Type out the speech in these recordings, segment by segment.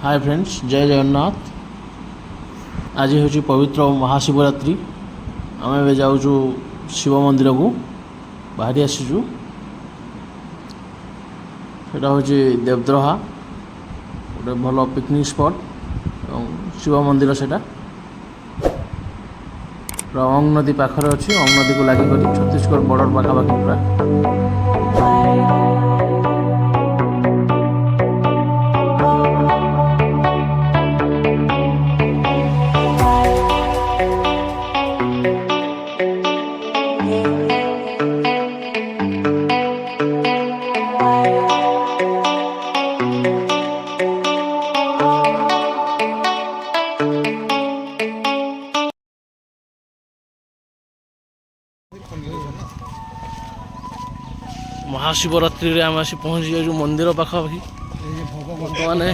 Hi friends, जय जगन्नाथ। आज हूँ पवित्र महाशिवरात्रि। आम ए जाऊँ शिव मंदिर को बाहरी आसीचु। यहाँ हूँ देवद्रहा, गोटे भल पिकनिक स्पॉट और शिव मंदिर से अंग नदी पाखरे अच्छी। अंग नदी को लगिक छत्तीसगढ़ बॉर्डर पाखापाखि पूरा। महाशिवरात्रि रे आम आसी पहुँची जाऊँ मंदिर पाखापाखि। मैंने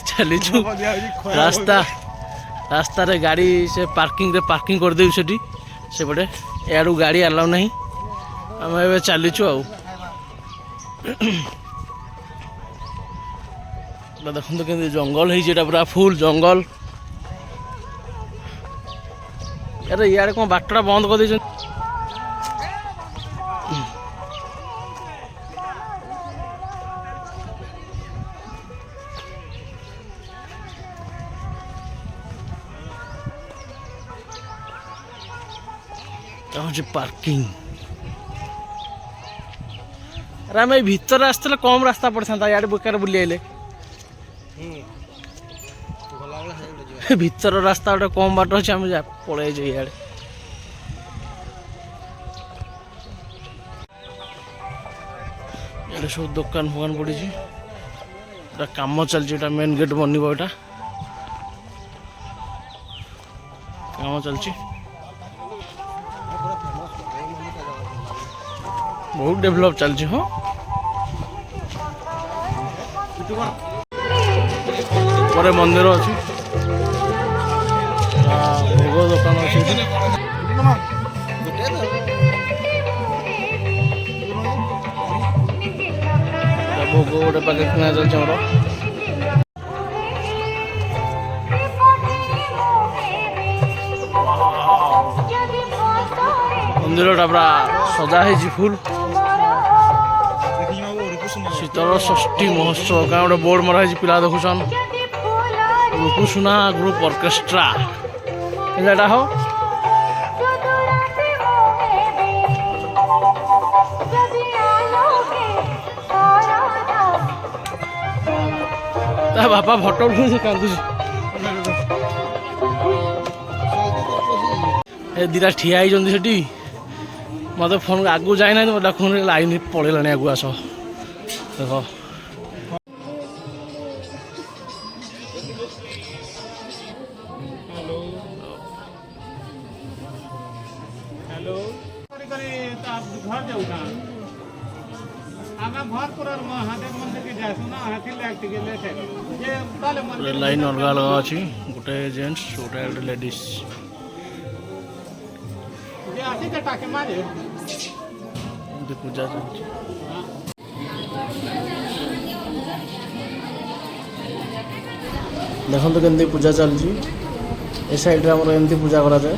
चलीचु रास्ता रास्ता रे गाड़ी से पार्किंग कर देउ सेपटे याडू गाड़ी अलाउ नहीं। आम ए चलीचु देखते कि जंगल है पूरा फुल जंगल। यार इे कौन बाटटा बंद कर दे। पार्किंग आम भीतर आसते कम रास्ता पड़ता यार बेकार बुली आइले। भीतर रास्ता गोटे कम बाट अच्छे आम पड़े इे सब दुकान फुकान पड़ी काम चलती। मेन गेट बनब यहाँ काम चलती। बहुत डेभलप चलती। हाँ पर मंदिर अच्छी भोग दुकान अच्छी। भोग गोटे पैकेट किना चलती। मंदिर पूरा सजा है फुल। शीतल षष्ठी महोत्सव क्या गोटे बोर्ड मरा है पिला देखुन। रूपुसुना ग्रुप ऑर्केस्ट्रा एटा हो बापा फोटो उठे कांदुच। दीटा ठिया होती मत फोन आगू जाए डाक लाइन पलैला आगू आस देख। लाइन अलग अलग अच्छी गोटे जेन्ट्स गोटे लेडीज। पूजा चलती। देखो केमती पूजा चलती। ए साइड रे हमर एमती पूजा करा जाए।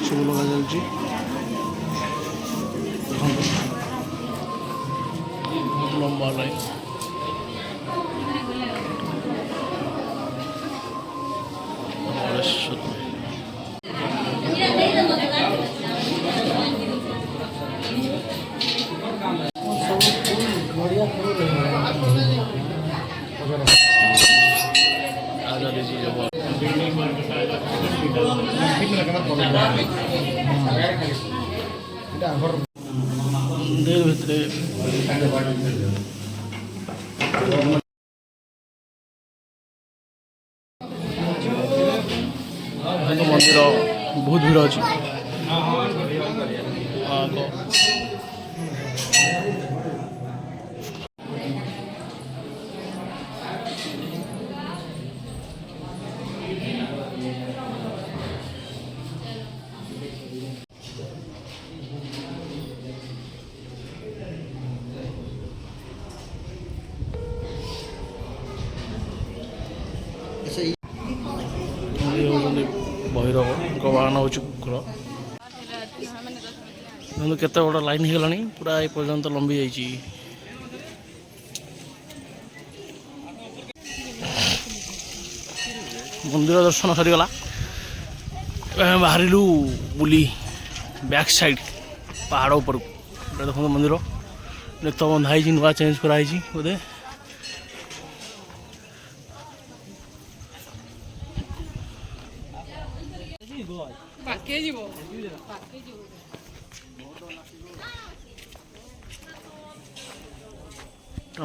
सब लगा चलती। लंबा लाइन मंदिर बहुत भीड़ अच्छी। ହେଉଛନ୍ତି ଭୈରବଙ୍କ ବାହନ ହେଉଛି କୁକୁର। ଦେଖନ୍ତୁ କେତେ ବଡ଼ ଲାଇନ୍ ହେଇଗଲାଣି, ପୁରା ଏ ପର୍ଯ୍ୟନ୍ତ ଲମ୍ବି ଯାଇଛି। ମନ୍ଦିର ଦର୍ଶନ ସରିଗଲା, ଏବେ ଆମେ ବାହାରିଲୁ ବୁଲି ବ୍ୟାକ୍ ସାଇଡ଼୍ ପାହାଡ଼ ଉପରକୁ। ଏଇଟା ଦେଖନ୍ତୁ ମନ୍ଦିର ନେତ ବନ୍ଧା ହେଇଛି, ନୂଆ ଚେଞ୍ଜ କରାହେଇଛି ବୋଧେ।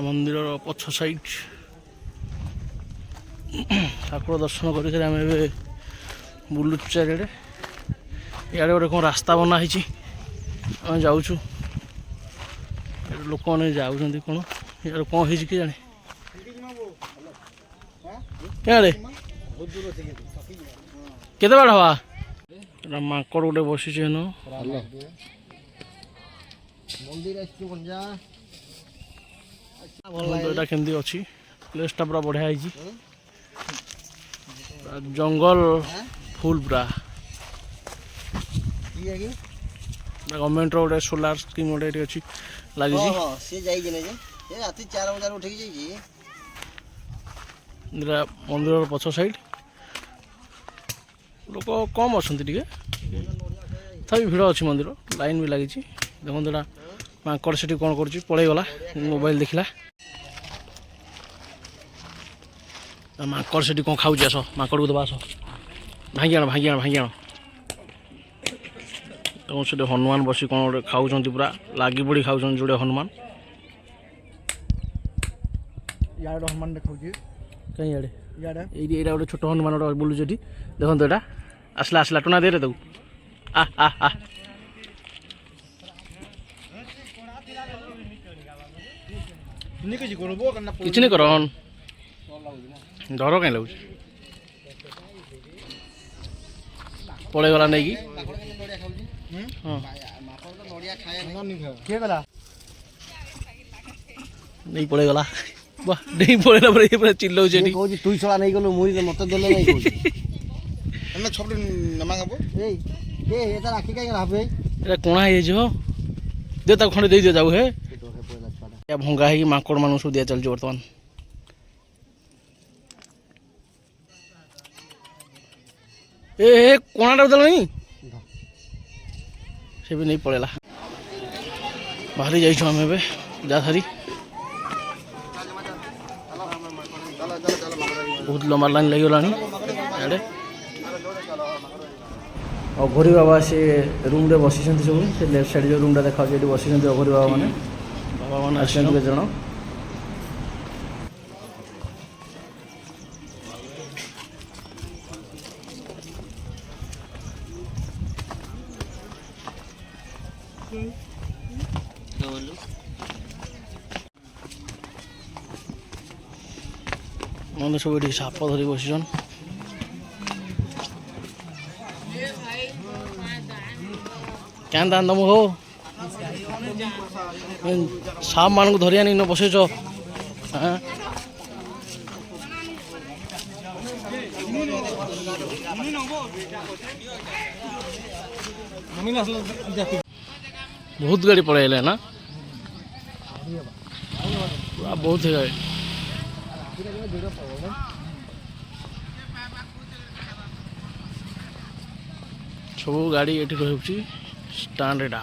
ମନ୍ଦିରର ପଛ ସାଇଡ୍ ଠାକୁର ଦର୍ଶନ କରିସାରି ଆମେ ଏବେ ବୁଲୁଛୁ ଚାରିଆଡ଼େ। ଇଆଡ଼େ ଗୋଟେ କ'ଣ ରାସ୍ତା ବନା ହେଇଛି, ଆମେ ଯାଉଛୁ। ଲୋକମାନେ ଯାଉଛନ୍ତି କ'ଣ, ଇଆଡ଼େ କ'ଣ ହେଇଛି କି ଜାଣେ। କେଆଡ଼େ କେତେ ବାଟ ହବା? ଏଟା ମାଙ୍କଡ଼ ଗୋଟେ ବସିଛି ହେନ। ଏଇଟା କେମିତି ଅଛି, ପ୍ଲେସ୍ଟା ପୁରା ବଢ଼ିଆ ହେଇଛି, ଜଙ୍ଗଲ ଫୁଲ୍ ପୁରା। ଗଭର୍ଣ୍ଣମେଣ୍ଟର ଗୋଟେ ସୋଲାର ସ୍କିମ୍ ଗୋଟେ ଏଠି ଅଛି ଲାଗିଛି। ମନ୍ଦିରର ପଛ ସାଇଡ୍ ଲୋକ କମ୍ ଅଛନ୍ତି ଟିକେ, ତଥାପି ଭିଡ଼ ଅଛି। ମନ୍ଦିର ଲାଇନ୍ ବି ଲାଗିଛି। ଦେଖନ୍ତୁ ଏଇଟା ମାଙ୍କଡ଼ ସେଠି କ'ଣ କରୁଛି, ପଳେଇଗଲା, ମୋବାଇଲ ଦେଖିଲା। ମାଙ୍କଡ଼ ସେଠି କ'ଣ ଖାଉଛି, ଆସ ମାଙ୍କଡ଼କୁ ଦେବା, ଆସ ଭାଙ୍ଗି ଆଣ ଭାଙ୍ଗି ଆଣ ଭାଙ୍ଗି ଆଣ। ଏବଂ ସେଠି ହନୁମାନ ବସି କ'ଣ ଗୋଟେ ଖାଉଛନ୍ତି, ପୁରା ଲାଗି ପଡ଼ି ଖାଉଛନ୍ତି ଯୋଡ଼େ ହନୁମାନ। ଇଆଡ଼େ ହନୁମାନ ଦେଖାଉଛି, କାହିଁ ଇଆଡ଼େ ଏଇଠି ଏଇଟା ଗୋଟେ ଛୋଟ ହନୁମାନ ଗୋଟେ ବୁଲୁଛି ଏଠି। ଦେଖନ୍ତୁ ଏଇଟା ଆସିଲା ଆସିଲା, ଟୁଣା ଦେରେ ତାକୁ। କିଛି ନାଇଁ କର, ଡର କାହିଁ ଲାଗୁଛି, ପଳେଇଗଲା ନେଇକି। ହଁ ନେଇ ପଳେଇଗଲା, ବାህ ନେଇ ପଳେଇଲା ପରେ ପୁରା ଚିଲ୍ଲଉଛି ଏଠି। ତୁଇ ଛଡ଼ା ନେଇ ଗଲୁ, ମୁଇଁ ମତେ ଦେଲେ ନାଇଁ କହୁଛି। ଏଟା କଣା ହେଇଯାଇଛି, ହୋ ଦେ ତାକୁ ଖଣ୍ଡେ ଦେଇଦିଅ ଯାଉ। ହେ ଭଙ୍ଗା ହେଇକି ମାଙ୍କଡ଼ ମାନଙ୍କୁ ସବୁ ଦିଆ ଚାଲିଛି ବର୍ତ୍ତମାନ। ଏ କଣାଟା ଦେଲନି, ସେ ବି ନେଇ ପଳେଇଲା। ବାହାରି ଯାଇଛୁ ଆମେ ଏବେ ଯା ସାରି। ବହୁତ ଲମ୍ବା ଲାଇନ୍ ଲାଗିଗଲାଣି ଇଆଡ଼େ। ଅଘୋରୀ ବାବା ସେ ରୁମ୍ରେ ବସିଛନ୍ତି ସବୁ, ସେ ଲେଫ୍ଟ ସାଇଡ଼୍ ଯେଉଁ ରୁମ୍ଟା ଦେଖାଉଛି ଏଠି ବସିଛନ୍ତି ଅଘୋରୀ ବାବାମାନେ। ବାବାମାନେ ଆସିଛନ୍ତି କେତେ ଜଣ। ମାନେ ସବୁ ଏଠି ସାପ ଧରି ବସିଛନ୍। କେନ୍ ଦାନ ତମକୁ ହଉ ସାପ ମାନଙ୍କୁ ଧରି ଆଣି ବସେଇଛ। ବହୁତ ଗାଡ଼ି ପଳେଇଲେ ନା, ବହୁତ ହେଇଗଲା। ସବୁ ଗାଡ଼ି ଏଠି ରହୁଛି ଷ୍ଟାଣ୍ଡ। ଏଇଟା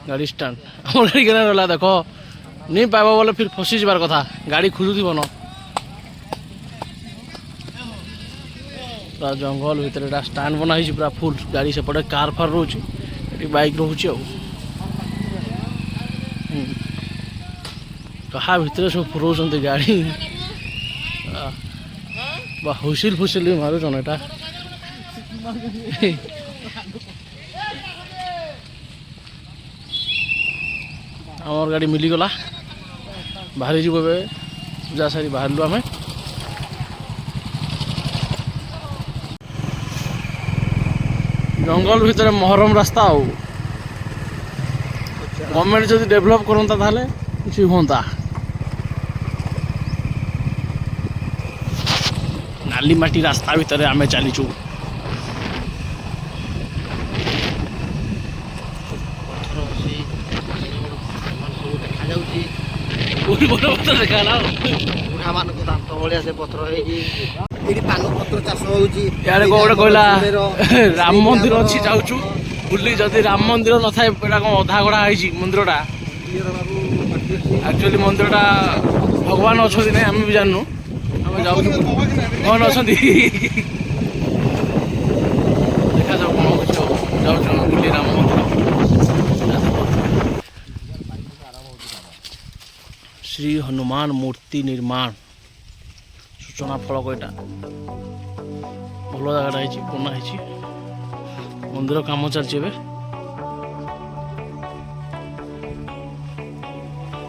ଗାଡ଼ି ଷ୍ଟାଣ୍ଡ। ଆମର ଗାଡ଼ି କେନା ରହିଲା ଦେଖ, ନି ପାଇବ ବୋଲେ ଫିର୍ ଫସିଯିବାର କଥା, ଗାଡ଼ି ଖୋଜୁଥିବ ନ। ପୁରା ଜଙ୍ଗଲ ଭିତରେ ଏଇଟା ଷ୍ଟାଣ୍ଡ ବନା ହେଇଛି, ପୁରା ଫୁଲ୍ ଗାଡ଼ି। ସେପଟେ କାର୍ ଫାର୍ ରହୁଛି, ଏଠି ବାଇକ୍ ରହୁଛି। ଆଉ କାହା ଭିତରେ ସବୁ ପୁରଉଛନ୍ତି ଗାଡ଼ି, ବା ହୁସିଲ୍ ଫୁସିଲ୍ ବି ମାରୁଛନ୍। ଏଟା ଆମର ଗାଡ଼ି ମିଲିଗଲା, ବାହାରି ଯିବୁ ଏବେ। ଯା ସାରି ବାହାରିଲୁ ଆମେ। ଜଙ୍ଗଲ ଭିତରେ ମହରମ ରାସ୍ତା। ଆଉ ଗଭର୍ଣ୍ଣମେଣ୍ଟ ଯଦି ଡେଭଲପ୍ କରନ୍ତା ତାହେଲେ କିଛି ହୁଅନ୍ତା। କାଲିମାଟି ରାସ୍ତା ଭିତରେ ଆମେ ଚାଲିଛୁ। ବୁଢ଼ାମାନଙ୍କ ଦାନ୍ତ ଭଳିଆ ସେ ପଥର ହେଇଛି। ଏଠି ପାନ ପତ୍ର ଚାଷ ହଉଛି। ଇଆଡ଼େ କ'ଣ ଗୋଟେ କହିଲା ରାମ ମନ୍ଦିର ଅଛି ଯାଉଛୁ ବୁଲି। ଯଦି ରାମ ମନ୍ଦିର ନଥାଏ ଏଇଟା କ'ଣ ଅଧା ଗଢ଼ା ହେଇଛି ମନ୍ଦିରଟା। ଆକ୍ଚୁଆଲି ମନ୍ଦିରଟା ଭଗବାନ ଅଛନ୍ତି ନାହିଁ ଆମେ ବି ଜାଣିନୁ। ଆମେ ଯାଉଛୁ ଭଗବାନ ଅଛନ୍ତି ଦେଖାଯାଉ କ'ଣ ହଉଛି। ଯାଉଛୁ ଆମେ ବୁଲି ରାମ ମନ୍ଦିର। ଶ୍ରୀ ହନୁମାନ ମୂର୍ତ୍ତି ନିର୍ମାଣ ସୂଚନା ଫଳକ ଏଇଟା। ଭଲ ଜାଗାଟା ହେଇଛି, ବନା ହେଇଛି। ମନ୍ଦିର କାମ ଚାଲିଛି ଏବେ।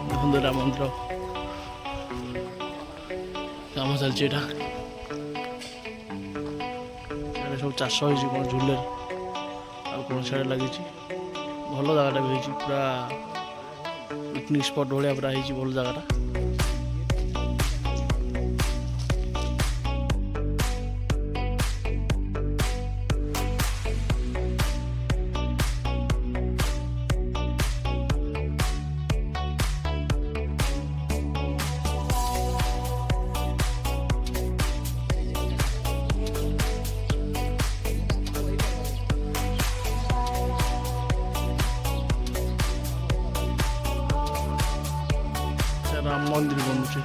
ଦେଖନ୍ତୁ ଏଇଟା ମନ୍ଦିର କାମ ଚାଲିଛି। ଏଇଟା ସିଆଡ଼େ ସବୁ ଚାଷ ହେଇଛି କ'ଣ ଝୁଲେର ଆଉ କ'ଣ ସିଆଡ଼େ ଲାଗିଛି। ଭଲ ଜାଗାଟା ବି ହେଇଛି, ପୁରା ପିକନିକ୍ ସ୍ପଟ୍ ଭଳିଆ ପୁରା ହେଇଛି। ଭଲ ଜାଗାଟା। ରାମ ମନ୍ଦିର ବନୁଛି।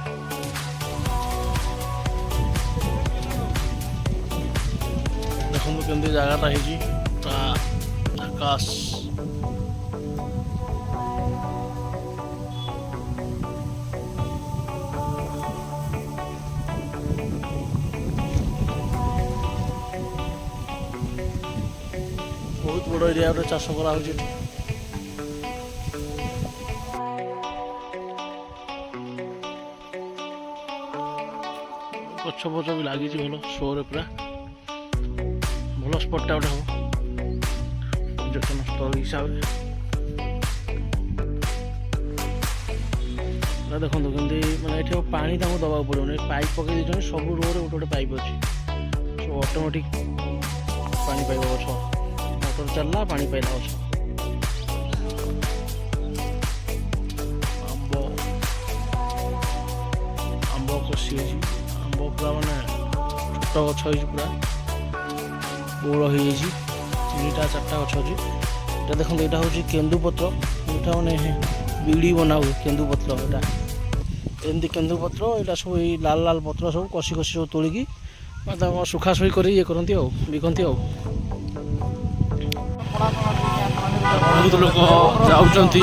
ଦେଖନ୍ତୁ କେମିତି ଜାଗାଟା ହେଇଛି, ପୁରା ଆକାଶ। ବହୁତ ବଡ଼ ଏରିଆରେ ଚାଷ କରାହେଉଛି। ଗଛ ଫଛ ବି ଲାଗିଛି ଭଲ ଶୋରେ, ପୁରା ଭଲ ସ୍ପଟଟା ଗୋଟେ ହବ ପର୍ଯ୍ୟଟନ ସ୍ଥଳ ହିସାବରେ। ଦେଖନ୍ତୁ କେମିତି ମାନେ ଏଠି ପାଣି ତାଙ୍କୁ ଦେବାକୁ ପଡ଼ିବନି। ପାଇପ୍ ପକେଇ ଦେଇଛନ୍ତି ସବୁ ରୋରେ ଗୋଟେ ଗୋଟେ ପାଇପ୍ ଅଛି। ସବୁ ଅଟୋମେଟିକ୍ ପାଣି ପାଇବ ଗଛ। ମଟର ଚାଲିଲା ପାଣି ପାଇଲା ଗଛ। ଆମ୍ବ କଷି ହେଇଛି। ପୁରା ମାନେ ଛୋଟ ଗଛ ହେଇଛି, ପୁରା ବଉଳ ହେଇଯାଇଛି। 3ଟା 4ଟା ଗଛ ଅଛି। ଏଇଟା ଦେଖନ୍ତୁ ଏଇଟା ହେଉଛି କେନ୍ଦୁପତ୍ର। ଏଇଟା ମାନେ ବିଡ଼ି ବନା ହୁଏ କେନ୍ଦୁପତ୍ର। ଏଇଟା ଏମିତି କେନ୍ଦୁପତ୍ର। ଏଇଟା ସବୁ ଏଇ ଲାଲ ଲାଲ ପତ୍ର ସବୁ କଷି କଷି ସବୁ ତୋଳିକି ତାଙ୍କ ଶୁଖାଶୁଖି କରି ଇଏ କରନ୍ତି ଆଉ ବିକନ୍ତି ଆଉ। ବହୁତ ଲୋକ ଯାଉଛନ୍ତି।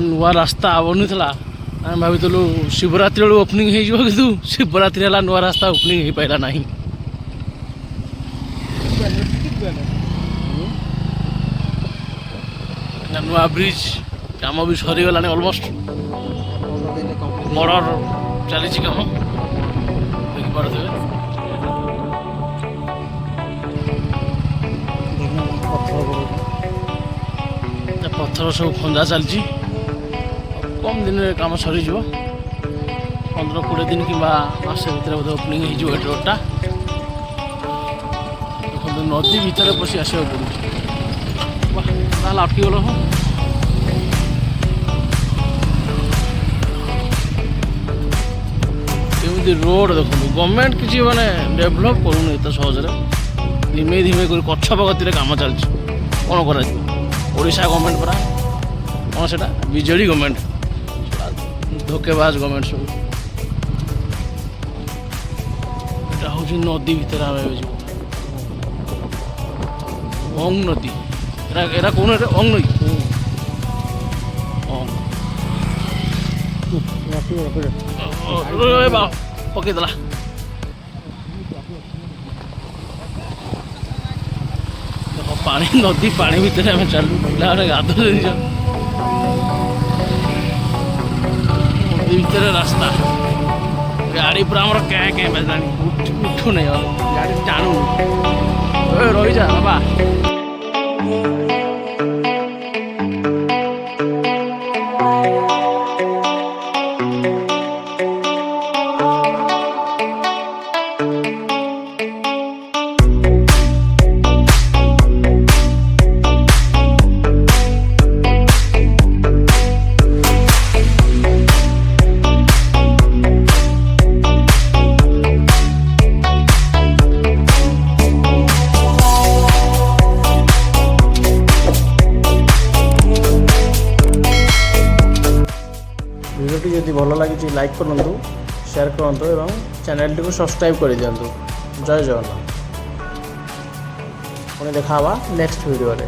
ନୂଆ ରାସ୍ତା ବନୁଥିଲା। ଆମେ ଭାବିଥିଲୁ ଶିବରାତ୍ରି ବେଳୁ ଓପନିଂ ହେଇଯିବ, କିନ୍ତୁ ଶିବରାତ୍ରି ହେଲା ନୂଆ ରାସ୍ତା ଓପନିଂ ହେଇପାରିଲା ନାହିଁ। ନୂଆ ବ୍ରିଜ୍ କାମ ବି ସରିଗଲାଣି ଅଲମୋଷ୍ଟ। ବର୍ଡର ଚାଲିଛି କାମ, ଦେଖିପାରୁଥିବେ। ପଥର ସବୁ ଖଞ୍ଜା ଚାଲିଛି। କମ୍ ଦିନରେ କାମ ସରିଯିବ। 15-20 ଦିନ କିମ୍ବା ମାସେ ଭିତରେ ବୋଧେ ଓପନିଂ ହେଇଯିବ ଏଠି ରୋଡ଼ଟା। ଦେଖନ୍ତୁ ନଦୀ ଭିତରେ ପଶି ଆସିବାକୁ ପଡ଼ୁଛି। ତାହେଲେ ଅଟକିଗଲ। କେମିତି ରୋଡ଼ ଦେଖନ୍ତୁ। ଗଭର୍ଣ୍ଣମେଣ୍ଟ କିଛି ମାନେ ଡେଭଲପ୍ କରୁନି ଏତେ ସହଜରେ। ଧିମେଇ ଧିମେଇ କରି କଚ୍ଛପ ଗତିରେ କାମ ଚାଲିଛି। କ'ଣ କରାଯିବ? ଓଡ଼ିଶା ଗଭର୍ଣ୍ଣମେଣ୍ଟ ପରା, କ'ଣ ସେଇଟା ବିଜେଡ଼ି ଗଭର୍ଣ୍ଣମେଣ୍ଟ, ଧୋକେବାଜ ଗଭର୍ଣ୍ଣମେଣ୍ଟ ସବୁ। ଏଇଟା ହେଉଛି ନଦୀ ଭିତରେ ଆମେ ଏବେ ଯିବୁ। ଅଙ୍ଗ ନଦୀ ଏରା କହୁନ ଏଟା ଅଙ୍ଗ ନଦୀ ପକେଇଦେଲା ପାଣି ନଦୀ ପାଣି ଭିତରେ ଆମେ ଚାଲୁ ପିଲାମାନେ ଗାଧୋଉ ଜିନିଷ ନଦୀ ଭିତରେ ରାସ୍ତା ଗାଡ଼ି ପୁରା ଆମର କ୍ୟାଁ କ୍ୟାଁ ବାଜିଲାଣି ଉଠୁନି ଆଉ ଗାଡ଼ି ଟାଣୁନି ରହିଯା ବାବା ভিডিওটি যদি ভালো লাগিছে লাইক করন্তু শেয়ার করন্তু এবং চ্যানেলটিকে সবস্ক্রাইব করে দিয়ন্তু জয় জগন্নাথ পুଣି ଦେଖା ହେବା ନେକ୍ସଟ ଭିଡ଼ିଓରେ।